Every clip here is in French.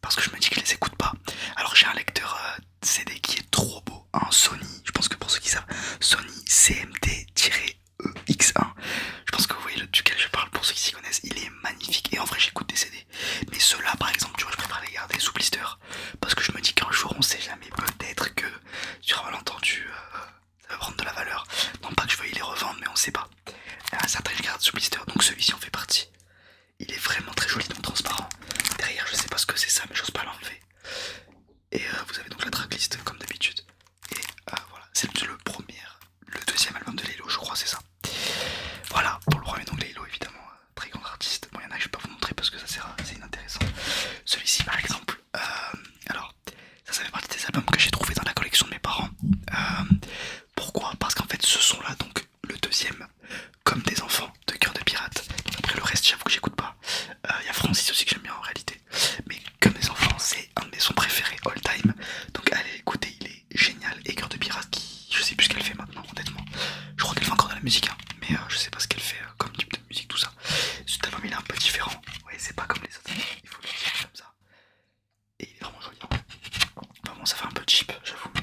parce que je me dis que je les écoute pas. Alors j'ai un lecteur CD qui est trop beau, un Sony, je pense que pour ceux qui savent, Sony CMT-X1. Je pense que vous voyez duquel je parle pour ceux qui s'y connaissent, il est magnifique et en vrai j'écoute des CD. Mais ceux-là par exemple, tu vois, je préfère les garder sous blister parce que je me dis qu'un jour on sait jamais, peut-être que sur un malentendu ça va prendre de la valeur. Non pas que je veuille les revendre mais on sait pas. Certains je garde sous blister donc celui-ci en fait partie. Il est vraiment très joli donc transparent. Derrière je sais pas ce que c'est ça mais j'ose pas l'enlever. Et vous avez donc la tracklist comme d'habitude. Et voilà, c'est le deuxième album de Laylo, je crois, c'est ça. Voilà, pour le premier, donc Laylo, évidemment, très grand artiste. Bon, il y en a que je vais pas vous montrer parce que ça sert à, c'est inintéressant. Celui-ci, par exemple, alors, ça fait partie des albums que j'ai trouvé dans la collection de mes parents. Pourquoi? Parce qu'en fait, ce son-là, donc le deuxième, comme des enfants de Cœur de Pirate. Après le reste, j'avoue que j'écoute pas. Il y a Francis aussi que j'aime bien en réalité. Mais comme des enfants, c'est un de mes sons préférés all time. Donc allez écoutez, il est génial. Et Cœur de Pirate, qui je sais plus ce qu'elle fait maintenant, honnêtement. Je crois qu'elle fait encore de la musique, hein, mais je sais pas ce qu'elle fait comme type de musique, tout ça. Cet album il est un peu différent. Ouais, c'est pas comme les autres, il faut le dire comme ça. Et il est vraiment joli. Enfin bon, ça fait un peu cheap, j'avoue, mais.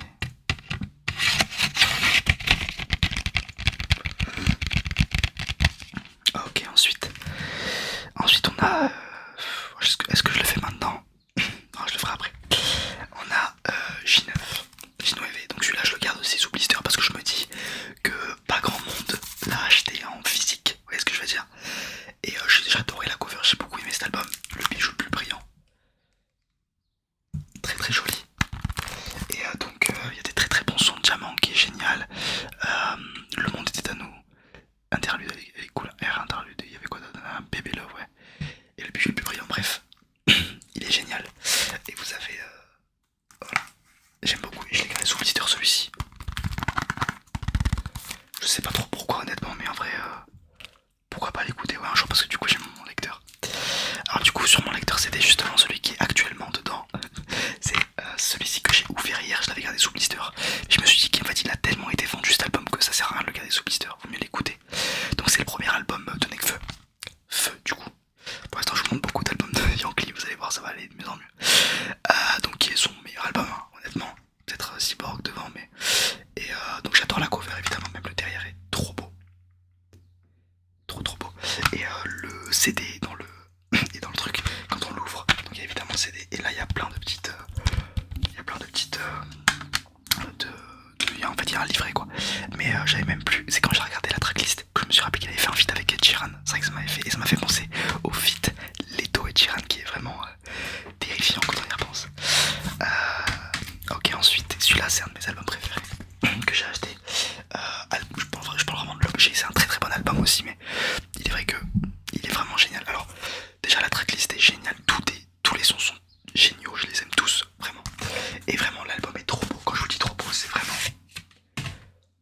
Ah, ok, ensuite on a. Est-ce que je le fais maintenant? Non, je le ferai après. On a J9, J9, donc celui-là je le garde aussi sous blister parce que je me dis que pas grand monde l'a acheté en physique, vous voyez ce que je veux dire. Et j'ai déjà adoré la cover, j'ai beaucoup aimé cet album, le bijou le plus brillant, très très joli. Et donc il y a des très très bons sons de Diamant qui est génial. Le monde était à nous, interlude, elle est cool, R interlude, il y avait quoi d'autre, un bébé love, ouais. Et le bijou le plus brillant, bref, il est génial. Et vous avez voilà, j'aime beaucoup et je l'ai gardé sous blister celui-ci. Je sais pas trop pourquoi honnêtement, mais en vrai pourquoi pas l'écouter ouais, un jour parce que du coup j'aime mon lecteur. Alors du coup sur mon lecteur CD justement celui qui est actuellement dedans, c'est celui-ci que j'ai ouvert hier, je l'avais gardé sous blister. Je me suis dit qu'en fait il a tellement été vendu cet album que ça sert à rien de le garder sous blister, vaut mieux l'écouter. Donc c'est le premier album de Nekfeu. Feu du coup. Pour l'instant je vous montre beaucoup d'albums de Yankee, vous allez voir ça va aller de mieux en mieux. Donc qui est son meilleur album hein, honnêtement. Peut-être Cyborg devant mais. Et donc j'adore la cover évidemment, même le derrière est trop beau. Trop beau. Et le CD est dans le truc quand on l'ouvre. Donc il y a évidemment le CD et là il y a plein de petites en fait il y a un livret quoi. Mais j'avais même plus. C'est quand j'ai regardé la tracklist que je me suis rappelé qu'il avait fait un feat avec Ed Sheeran. C'est vrai que ça m'a fait penser au feat Leto et Sheeran qui est vraiment terrifiant quand on y repense. Ok, ensuite celui-là c'est un de mes albums préférés que j'ai acheté. Je parle vraiment de l'objet, c'est un très très bon album aussi, mais il est vrai que il est vraiment génial. Alors déjà la tracklist est géniale, tous les sons sont géniaux, je les aime tous, vraiment. Et vraiment l'album est trop beau, quand je vous dis trop beau c'est vraiment...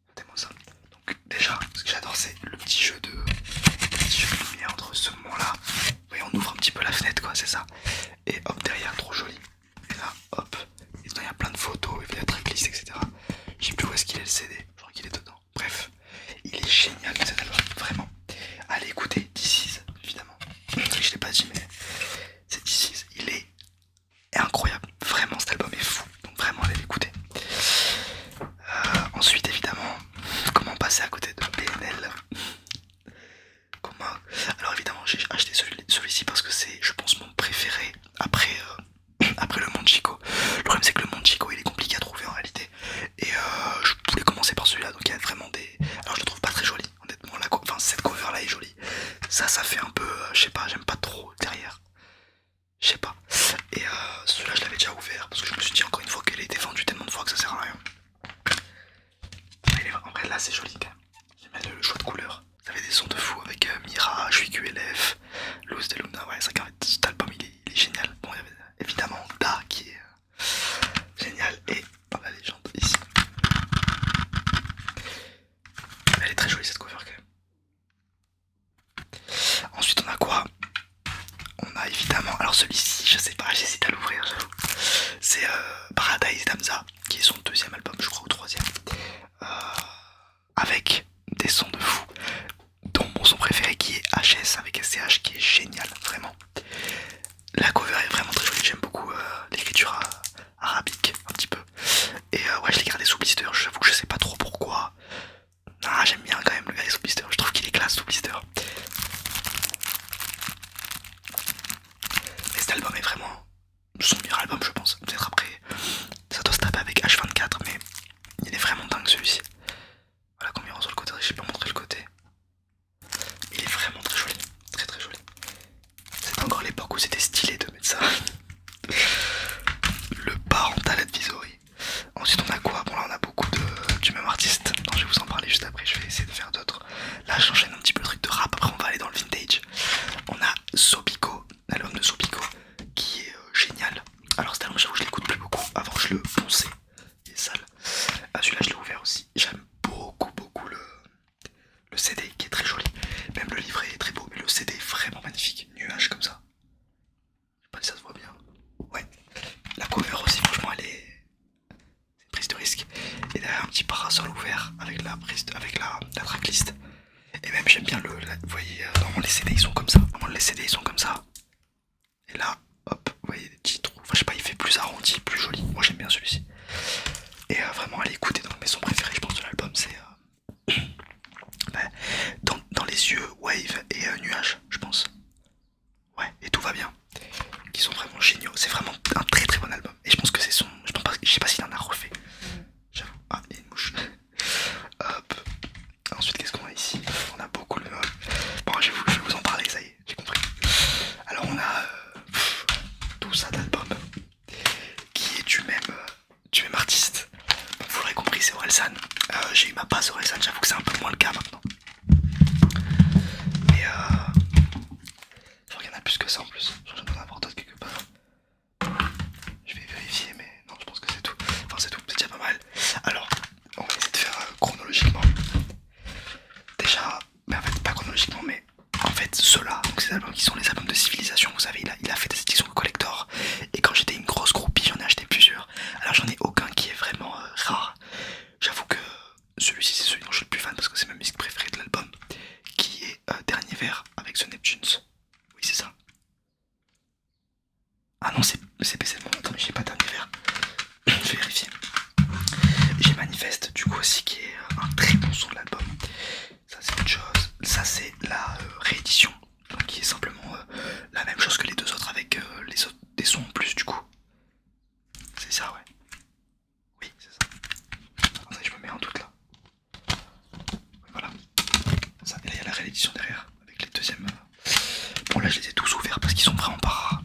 Regardez-moi ça. Donc déjà, ce que j'adore c'est le petit jeu de lumière entre ce moment-là. Vous voyez on ouvre un petit peu la fenêtre quoi, c'est ça. Et hop derrière, trop joli. Et là, hop, et dedans il y a plein de photos, et puis la tracklist, etc. Je sais plus où est-ce qu'il est le CD, je crois qu'il est dedans. Bref, il est génial cet album, vraiment. Allez écoutez, This Is, évidemment. Je l'ai pas dit, mais c'est This Is. Il est incroyable, vraiment cet album est fou. Donc vraiment allez l'écouter. Ensuite évidemment, comment passer à côté de PNL? Comment... Alors évidemment j'ai acheté celui-ci parce que c'est je pense mon préféré après le Monde Chico. Le problème c'est que le Monde Chico il est compliqué à trouver en réalité. Et je voulais commencer par celui-là, donc il y a vraiment des... Alors je le trouve pas très joli, honnêtement, enfin cette cover là est jolie. Ça fait un peu, je sais pas, j'aime pas trop derrière. Je sais pas. Et celui-là je l'avais déjà ouvert parce que je me suis dit encore une fois qu'elle a été vendue tellement de fois que ça sert à rien. Mais en vrai là c'est joli quand même. J'aime bien le choix de couleurs. Ça avait des sons de fou avec Mira, je suis QLF, Luz de Luna, ouais ça, cet album il est génial. Bon il y avait évidemment Da qui est génial et la légende ici. Elle est très jolie cette cover quand même. Ensuite on a quoi? On a évidemment, alors celui-ci je sais pas, j'hésite à l'ouvrir j'avoue. C'est Paradise d'Amza qui est son deuxième album je crois ou troisième. Avec des sons de fou, dont mon son préféré qui est HS avec SCH qui est génial vraiment. La cover est vraiment très jolie. j'aime beaucoup l'écriture arabique un petit peu. Et ouais, je l'ai gardé sous blister, j'avoue que je sais pas trop pourquoi. Ah, j'aime bien quand même le garder sous blister, je trouve qu'il est classe sous blister. Et cet album est vraiment son meilleur album, je pense. Peut-être après, ça doit se taper avec H24, mais il est vraiment dingue celui-ci. Voilà combien on sur le côté, j'ai pas montré le côté. Il est vraiment très joli, très très joli. C'était encore l'époque où c'était stylé de mettre ça. Le Parental Advisory. Ensuite on a quoi? Bon là on a beaucoup du même artiste. Non, je vais vous en parler juste après, je vais essayer de faire d'autres. Là j'enchaîne un petit peu le truc de rap, après on va aller dans le vintage. On a Sopico, l'album de Sopico, qui est génial. Alors cet album j'avoue je l'écoute plus beaucoup, avant je le ponçais, il est sale. Celui-là je l'ai ouvert aussi, j'aime beaucoup le CD qui est très joli. Même le livret est très beau, mais le CD est vraiment magnifique, nuage comme ça. Je sais pas si ça se voit bien. Ouais, la cover aussi franchement elle est... c'est une prise de risque. Et derrière un petit parasol ouvert avec la prise avec la tracklist. Et même j'aime bien vous voyez, normalement les CD ils sont comme ça. Normalement les CD ils sont comme ça. Et là, hop, vous voyez des petits trous. Enfin je sais pas, il fait plus arrondi, plus joli. Moi j'aime bien celui-ci. Et vraiment aller écouter dans mes sons préférés je pense de l'album c'est... dans les yeux, Wave et Nuage je pense. Ouais, et tout va bien. Qui sont vraiment géniaux. C'est vraiment un très très bon album. Et je pense que c'est son... Je sais pas s'il en a refait. J'avoue. Ah, il y a une mouche. Hop. Ensuite, qu'est-ce qu'on a ici? On a beaucoup le... Bon, je vais vous en parler, ça y est, j'ai compris. Alors, on a tout ça d'albums qui est du même artiste. Donc, vous l'aurez compris, c'est Orelsan. J'ai eu ma base Orelsan, j'avoue que c'est un peu moins le cas maintenant. Mais je crois qu'il y en a plus que ça en plus. J'en ai n'importe d'autre quelque part. Je vais vérifier, mais non, je pense que c'est tout. Enfin, c'est tout, c'est déjà pas mal. Alors, on va essayer de faire chronologiquement. Déjà, mais en fait, pas chronologiquement, mais en fait, ceux-là, donc ces albums qui sont les albums de Civilisation, vous savez, il a fait des éditions collector. Et quand j'étais une grosse groupie, j'en ai acheté plusieurs. Alors, j'en ai aucun qui est vraiment rare. J'avoue que celui-ci, c'est celui dont je suis le plus fan parce que c'est ma musique préférée de l'album, qui est Dernier Verre avec The Neptunes. Oui, c'est ça. Ah non, c'est PC de mon attends, mais j'ai pas Dernier Verre. Je vais vérifier. J'ai Manifeste, du coup, aussi, qui est un très bon son de l'album. Ça, c'est autre chose. Ça, c'est la réédition, donc, qui est simplement la même chose que les deux autres avec les autres, des sons en plus, du coup. C'est ça, ouais. Oui, c'est ça. Attendez, je me mets en doute là. Voilà. Ça, et là, il y a la réédition derrière, avec les deuxièmes. Bon, là, je les ai tous ouverts parce qu'ils sont vraiment pas rares.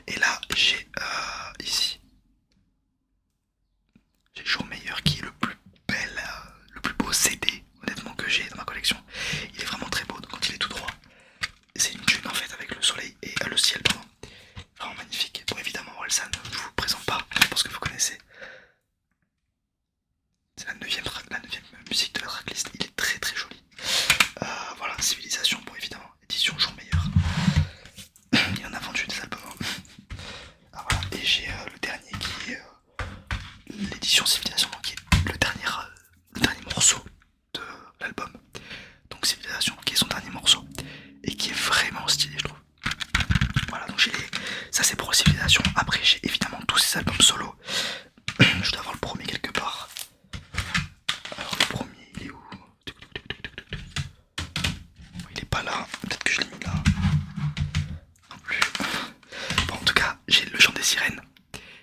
Et là, j'ai ici. J'ai Jour Meilleur qui est le plus bel, le plus beau CD, honnêtement, que j'ai dans ma collection. Il est vraiment très beau, donc quand il est tout droit. C'est une dune en fait avec le soleil et le ciel, pardon. Vraiment magnifique. Bon, évidemment, Orelsan, je vous le présente pas, je pense que vous connaissez. C'est la 9ème musique de la tracklist, il est très très joli. Voilà, Civilisation, bon évidemment, édition Jour Meilleur. Il en a vendu des albums. Ah, voilà. Et j'ai le dernier qui est l'édition Civilisation, qui est le dernier morceau de l'album. Donc Civilisation, qui est son dernier morceau, et qui est vraiment stylé, je trouve. Voilà, donc j'ai les... ça c'est pour Civilisation. Après j'ai évidemment tous ces albums solo. Je dois avoir le premier quelque part. Alors le premier il est où? Il est pas là, peut-être que je l'ai mis là. Non plus. Bon, en tout cas j'ai Le Chant des Sirènes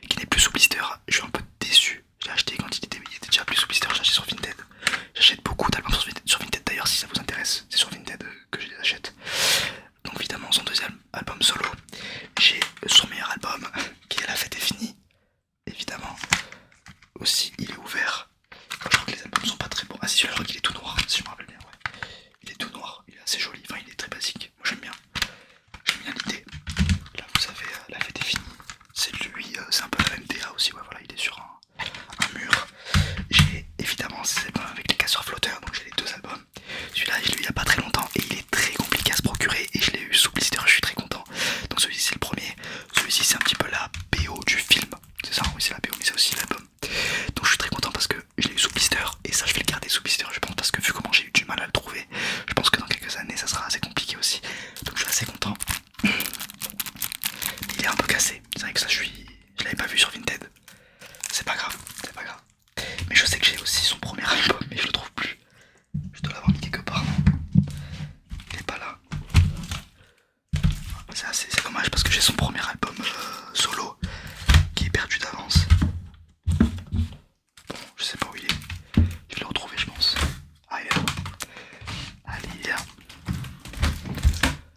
qui n'est plus sous blister. Je suis un peu déçu. Je l'ai acheté quand il était déjà plus sous blister. J'ai acheté sur Vinted. J'achète beaucoup d'albums sur Vinted d'ailleurs, si ça vous intéresse. C'est sur Vinted que je les achète. Donc évidemment son deuxième album solo. J'ai son meilleur album qui est La Fête est finie. Évidemment. Aussi vrai que ça je l'avais pas vu sur Vinted. C'est pas grave, c'est pas grave. Mais je sais que j'ai aussi son premier album, mais je le trouve plus. Je dois l'avoir mis quelque part, non? Il est pas là. C'est dommage parce que j'ai son premier album solo qui est perdu d'avance. Bon, je sais pas où il est. Je vais le retrouver, je pense. Ah, il est là. Allez, il est là.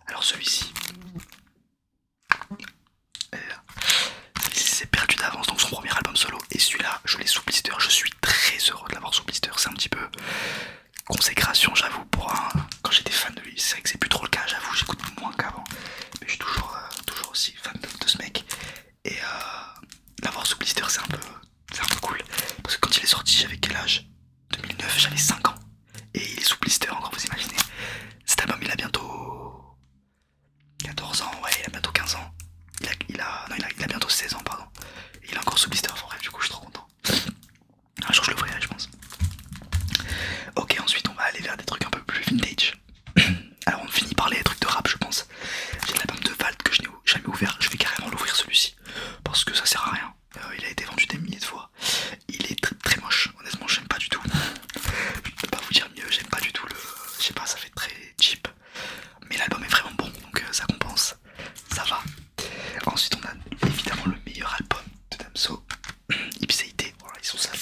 Alors celui-ci. Elle est là. Celui-ci c'est perdu d'avance, donc son premier album solo. Et celui-là, je l'ai sous blister. Je suis très heureux de l'avoir sous blister. C'est un petit peu consécration, j'avoue, pour un. Quand j'étais fan de lui, c'est vrai que c'est plus trop le cas, j'avoue, j'écoute moins qu'avant. Mais je suis toujours aussi fan de ce mec. Et l'avoir sous blister, c'est un peu cool. Parce que quand il est sorti, j'avais quel âge? 2009, j'avais 5 ans. Et il est sous blister encore, vous imaginez. Cet album, il a bientôt 14 ans, ouais, il a bientôt 15 ans. Il a bientôt 16 ans, pardon. Et il est encore sous blister, enfin bref, du coup, je suis trop content. Un jour, je l'ouvrirai, je pense. Ok, ensuite, on va aller vers des trucs un peu plus vintage. Alors, on finit par les trucs de rap, je pense. J'ai l'album de Vald que je n'ai jamais ouvert. Je vais carrément l'ouvrir celui-ci. Parce que ça sert à rien. Il a été vendu des milliers de fois. Il est très, très moche. Honnêtement, j'aime pas du tout. Je peux pas vous dire mieux. J'aime pas du tout le. Je sais pas, ça fait très cheap. Mais l'album est vraiment bon. Donc ça compense. Ça va. Ensuite, on a évidemment le meilleur album de Damso. Ipséité. Voilà, ils sont sales.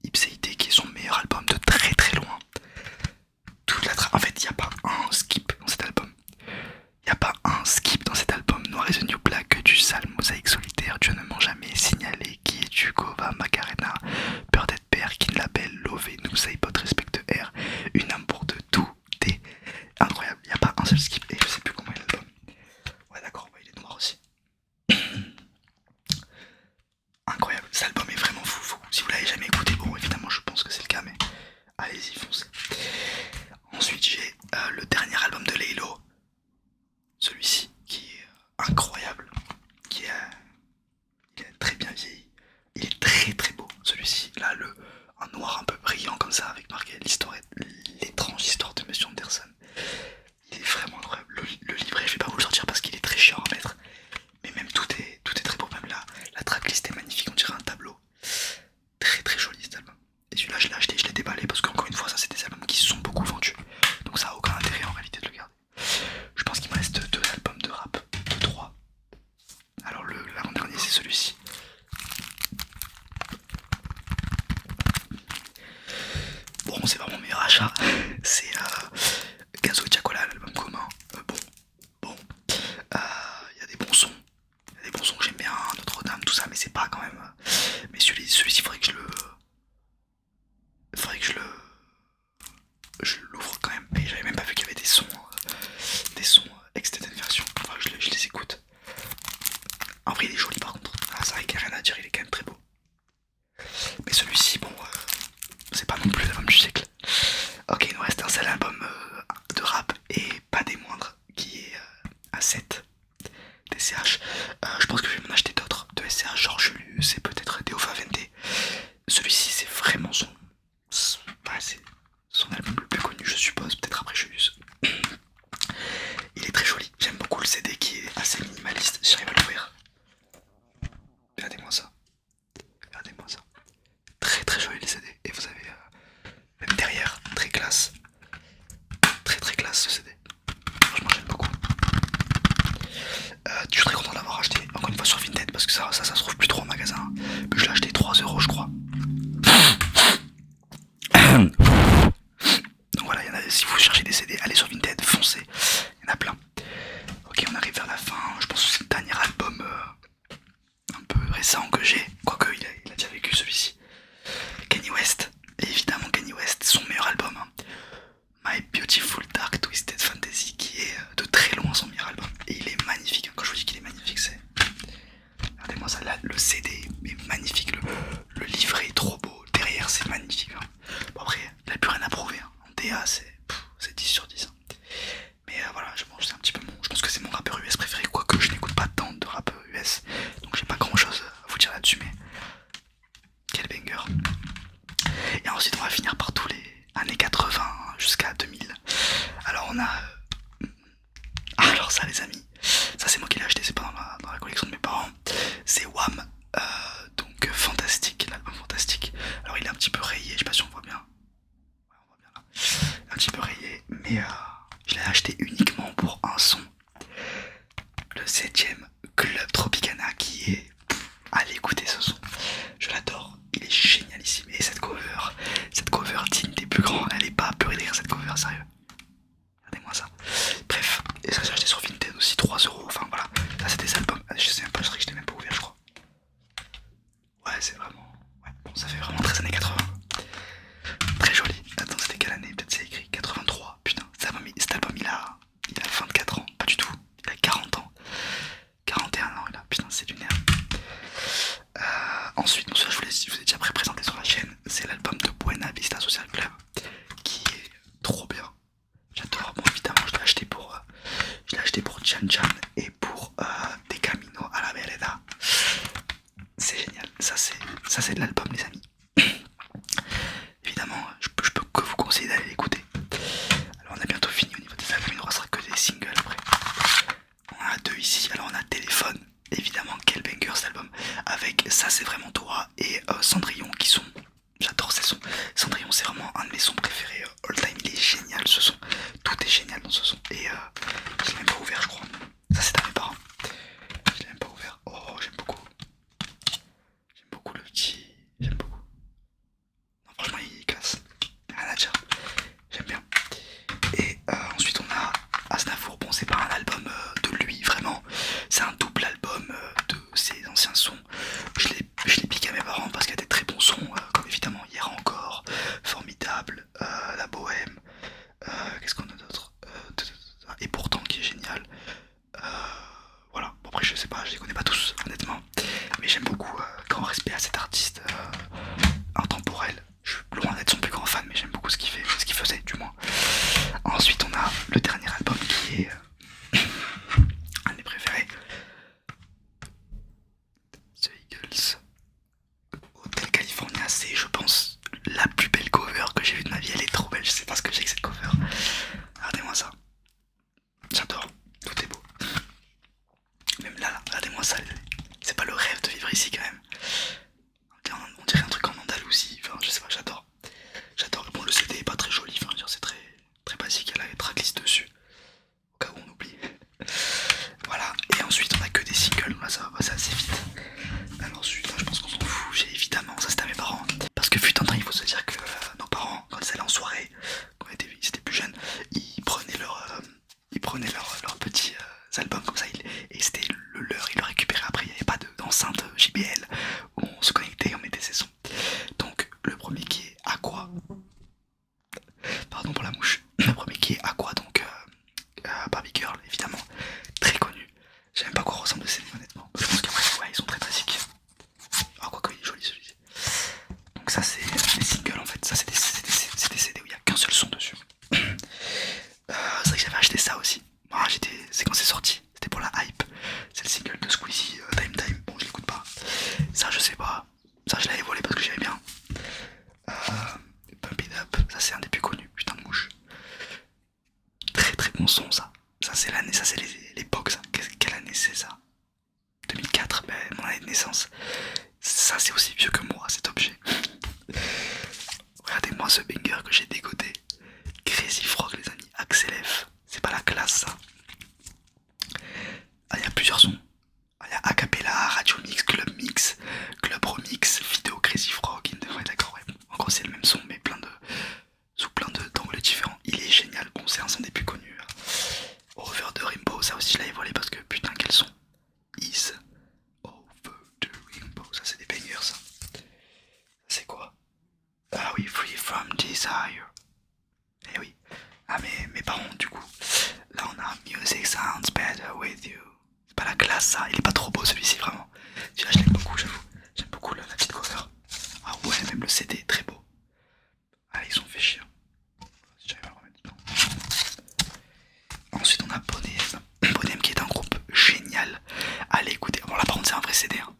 Ipséité qui est son meilleur album de très très loin. En fait, il n'y a pas un skip dans cet album. Il n'y a pas un skip dans cet album. Noir is the New Black, du sale, Mosaïque solitaire, Dieu ne ment jamais, Signalé, Qui es-tu, Kova, Macarena, Peur d'être père, Kin Label, Lové, Nous, Saipot, Respecte R, Une âme pour deux, tout est incroyable. Il n'y a pas un seul skip et je sais plus comment est l'album. Ouais, d'accord, ouais, il est noir aussi. Incroyable, cet album est vraiment fou. Si vous l'avez jamais écouté, bon, évidemment, je pense que c'est le cas, mais allez-y, foncez. Ensuite, j'ai le dernier album de Laylo, celui-ci qui est incroyable, qui est, il est très bien vieilli, il est très très beau. Celui-ci, là, un noir un peu brillant comme ça, avec marqué l'étrange histoire de Monsieur Anderson. Il est vraiment incroyable. Le livret, je vais pas vous le sortir parce qu'il est très chiant à mettre, mais même tout est très beau. Même la tracklist est magnifique, on dirait un tableau. Très très joli cet album. Et celui-là, je l'ai acheté, je l'ai déballé parce qu'encore une fois, ça c'est des albums qui se sont beaucoup vendus. Donc ça a aucun intérêt en réalité de le garder. Je pense qu'il me reste 2 albums de rap, 3. Alors l'avant-dernier c'est celui-ci. Bon, c'est pas mon meilleur achat. C'est Gazo et Chacola, l'album commun. Bon. Il y a des bons sons. Il y a des bons sons que j'aime bien, Notre-Dame, tout ça, mais c'est pas quand même. Mais celui-ci, faudrait que je l'ouvre quand même. Mais j'avais même pas vu qu'il y avait des sons extended version. Faudrait que je les écoute. En vrai, il est joli par contre. Ah, c'est vrai qu'il n'y a rien à dire, il est quand même très beau. Mais celui-ci, bon, c'est pas non plus l'album du siècle. Ok, il nous reste un seul album de rap et pas des moindres qui est A7 DCH. Je pense que je vais m'en acheter d'autres de SCH, genre Julius et peut-être Deo Favente. Celui-ci, c'est vraiment c'est son album le plus connu, je suppose, peut-être après Julius. Il est très joli, j'aime beaucoup le CD qui est assez minimaliste, j'arrive à l'ouvrir. Regardez-moi ça. Très très joli le CD. Et vous avez même derrière, très classe. Très très classe ce CD. Franchement j'aime beaucoup. Je suis très content de l'avoir acheté, encore une fois sur Vinted, parce que ça se trouve plus trop en magasin. Je l'ai acheté 3€ je crois. Donc voilà, si vous cherchez des CD, allez sur Vinted, foncez. Il y en a plein. Ok, on arrive vers la fin. Je pense que c'est le dernier album un peu récent que j'ai. Quoique il a déjà vécu celui-ci. Kanye West. Et évidemment Kanye West, son meilleur album. My Beautiful Dark Twisted Fantasy, qui est de très loin son meilleur album. Et il est magnifique. Quand je vous dis qu'il est magnifique, c'est... Regardez-moi ça, là, le CD est magnifique. Le livret est trop beau. Derrière, c'est magnifique. Bon après, il n'a plus rien à prouver. En DA, c'est 10/10. Mais voilà, c'est un petit peu je pense que c'est mon rappeur US préféré, quoique je n'écoute pas tant de rap US. Donc j'ai pas grand chose à vous dire là-dessus, mais quel banger. Et ensuite on va finir par tous les années 80 jusqu'à 2000. Alors on a... Alors ça les amis, ça c'est moi qui l'ai acheté, c'est pas 7ème Club Tropicana qui est... Allez écoutez ce son, je l'adore, il est génialissime. Et cette cover digne des plus grands, elle est pas purée de rire cette cover, sérieux. Regardez-moi ça. Bref, et ça j'ai acheté sur Vinted aussi, 3€, enfin voilà. Ça c'est des albums, je sais même pas, je crois que je l'ai même pas ouvert je crois. Ouais c'est vraiment, ouais, bon ça fait vraiment 13 années 80. Très joli, attends c'était quelle année, peut-être c'est écrit 83, putain, cet album il a 24 ans, pas du tout, il a 40 ans. 41 ans là, putain c'est lunaire. Ensuite, bon, ça je vous ai déjà présenté sur la chaîne, c'est l'album de Buena Vista Social Club qui est trop bien. J'adore, bon évidemment je l'ai acheté pour Chan Chan et pour De Camino a la Vereda. C'est génial, ça c'est de l'album les amis. Évidemment, je peux que vous conseiller d'aller l'écouter. Alors on a bientôt fini au niveau des albums, il ne restera que des singles après. On en a deux ici, alors on a Téléphone, évidemment quel banger cet album, avec Ça c'est vraiment toi et Cendrillon qui sont... J'adore ces sons, Cendrillon c'est vraiment un de mes sons préférés all time, il est génial ce son, tout est génial dans ce son. Et je l'ai même pas ouvert je crois, ça c'est à mes parents, je l'ai même pas ouvert. Oh j'aime beaucoup le petit, j'aime beaucoup. Non franchement il est classe, rien à dire, j'aime bien. Et ensuite on a Aznavour, bon c'est pas un album de lui vraiment, c'est un double album de ses anciens sons. Je l'ai piqué à mes parents parce qu'il y a des très bons sons, comme évidemment Hier encore, Formidable, La Bohème, qu'est-ce qu'on a d'autre, et pourtant qui est génial. Voilà, bon, après je sais pas, je les connais pas tous honnêtement, mais j'aime beaucoup, grand respect à cet artiste intemporel. Je suis loin d'être son plus grand fan, mais j'aime beaucoup ce qu'il fait, ce qu'il faisait du moins. Ensuite on a le dernier album qui est un de mes préférés, The Eagles, Hotel California. C'est je pense la plus belle cover que j'ai vue de ma vie, elle est trop belle, je sais pas ce que j'ai avec cette cover. Regardez-moi ça, j'adore, tout est beau. Même là, regardez-moi ça, c'est pas le rêve de vivre ici quand même. On dirait un truc en Andalousie, enfin je sais pas, j'adore. J'adore, bon le CD est pas très joli, enfin c'est très, très basique, il y a la tracklist dessus, au cas où on oublie. Voilà, et ensuite on a que des singles, là ça va passer assez vite. Alors celui-là je pense qu'on s'en fout, j'ai évidemment, ça c'était à mes parents. Parce que fut un temps il faut se dire que nos parents, quand ils allaient en soirée, quand ils étaient plus jeunes, ils prenaient leurs petits albums comme ça, et c'était le leur, ils le récupéraient après, il n'y avait pas d'enceinte JBL où on se connectait et on mettait ses sons. Donc le premier qui est Aqua, pardon pour la mouche, le premier qui est Aqua, donc Barbie Girl évidemment, très connu. Je sais même pas à quoi ressemble le CD honnêtement, je pense qu'après ouais, ils sont très basiques. Ah quoi qu'il est joli celui-ci. Donc ça c'est les singles en fait, ça c'est des CD où il n'y a qu'un seul son dessus. C'est vrai que j'avais acheté ça aussi. Ah, c'est quand c'est sorti, c'était pour la hype. C'est le single de Squeezie, Time Time. Bon, je l'écoute pas. Ça, je sais pas. Ça, je l'avais volé parce que j'aimais bien. Pump It Up, ça c'est un des plus connus. Putain de mouche. Très très bon son, ça. Ça, c'est l'année, ça, c'est l'époque, ça. Quelle année c'est ça? 2004, ben, mon année de naissance. Ça, c'est aussi vieux que moi, cet objet. Regardez-moi ce banger que j'ai dégoté. Crazy Frog, les amis. Axel F. C'est pas la classe, ça. Ah, il y a plusieurs sons. Il y a Acapella, Radio Mix, Club Mix, Club Remix, Vidéo Crazy Frog. Ouais, d'accord, ouais. En gros, c'est le même son, mais sous plein d'angles différents. Il est génial. Bon, c'est un son des plus connus. Over the Rainbow, ça aussi, je l'avais volé parce que putain, quel son. Is Over the Rainbow. Ça, c'est des bangers, ça. C'est quoi? Ah oui, Free from Desire. Eh oui. Ah, mais mes parents, du coup. Là, on a Music Sounds Better With You. C'est pas la classe, ça. Il est pas trop beau, celui-ci, vraiment. Celui-là, je l'aime beaucoup, j'avoue. J'aime beaucoup la petite cover. Ah ouais, même le CD est très beau. Ah, ils ont fait chier. Si j'arrive à le remettre dedans. Ensuite, on a Bonhomme. Bonhomme qui est un groupe génial. Allez, écoutez. Bon, là, par contre, c'est un vrai CD. Hein.